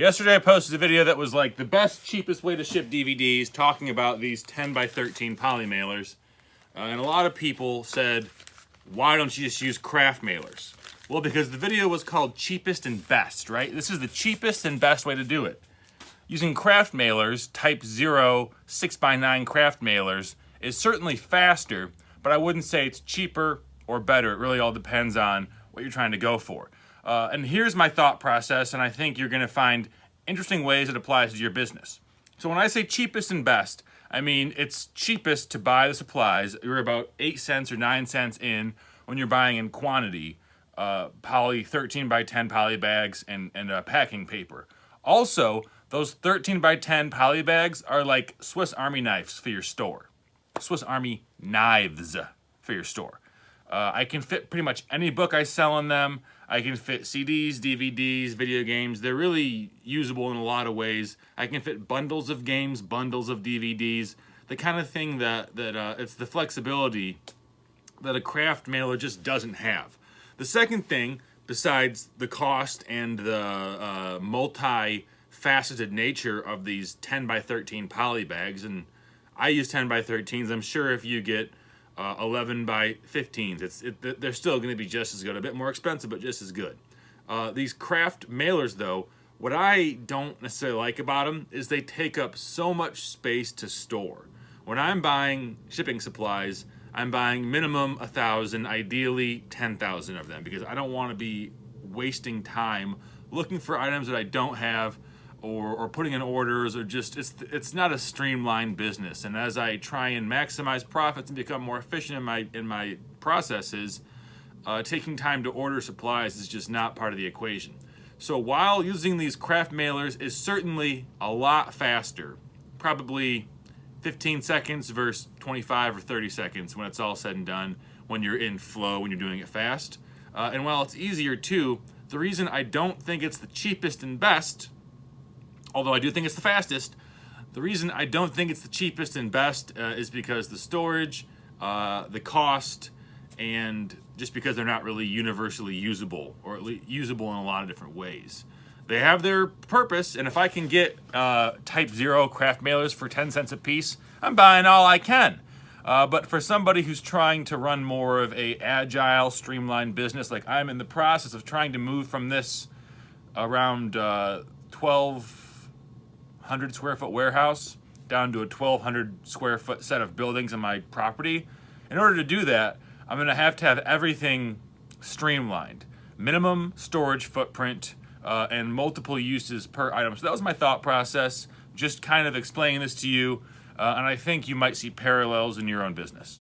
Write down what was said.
Yesterday I posted a video that was like the best, cheapest way to ship DVDs, talking about these 10 by 13 poly mailers. And a lot of people said, why don't you just use Kraft mailers? Well, because the video was called cheapest and best, right? This is the cheapest and best way to do it. Using Kraft mailers, type 0 6x9 Kraft mailers, is certainly faster, but I wouldn't say it's cheaper or better. It really all depends on what you're trying to go for. And here's my thought process, and I think you're going to find interesting ways it applies to your business. So when I say cheapest and best, I mean it's cheapest to buy the supplies. You're about 8 cents or 9 cents in when you're buying in quantity, poly 13 by 10 poly bags and packing paper. Also, those 13 by 10 poly bags are like Swiss Army knives for your store. Swiss Army knives for your store. I can fit pretty much any book I sell in them. I can fit CDs, DVDs, video games. They're really usable in a lot of ways. I can fit bundles of games, bundles of DVDs, the kind of thing that it's the flexibility that a Kraft mailer just doesn't have. The second thing, besides the cost and the multi-faceted nature of these 10 by 13 poly bags, and I use 10 by 13s. I'm sure if you get 11 by 15s, they're still going to be just as good. A bit more expensive, but just as good. These Kraft mailers, though, what I don't necessarily like about them is they take up so much space to store. When I'm buying shipping supplies, I'm buying minimum 1,000, ideally 10,000 of them, because I don't want to be wasting time looking for items that I don't have, or putting in orders, or just it's not a streamlined business. And as I try and maximize profits and become more efficient in my processes, taking time to order supplies is just not part of the equation. So while using these Kraft mailers is certainly a lot faster, probably 15 seconds versus 25 or 30 seconds when it's all said and done, when you're in flow, when you're doing it fast. And while it's easier too, the reason I don't think it's the cheapest and best, although I do think it's the fastest, the reason I don't think it's the cheapest and best is because the storage, the cost, and just because they're not really universally usable, or at least usable in a lot of different ways. They have their purpose, and if I can get type 0 Kraft mailers for 10 cents a piece, I'm buying all I can. But for somebody who's trying to run more of a agile, streamlined business, like I'm in the process of trying to move from this around 1,200 square foot warehouse down to a 1,200 square foot set of buildings on my property. In order to do that, I'm going to have everything streamlined. Minimum storage footprint, and multiple uses per item. So that was my thought process, just kind of explaining this to you, and I think you might see parallels in your own business.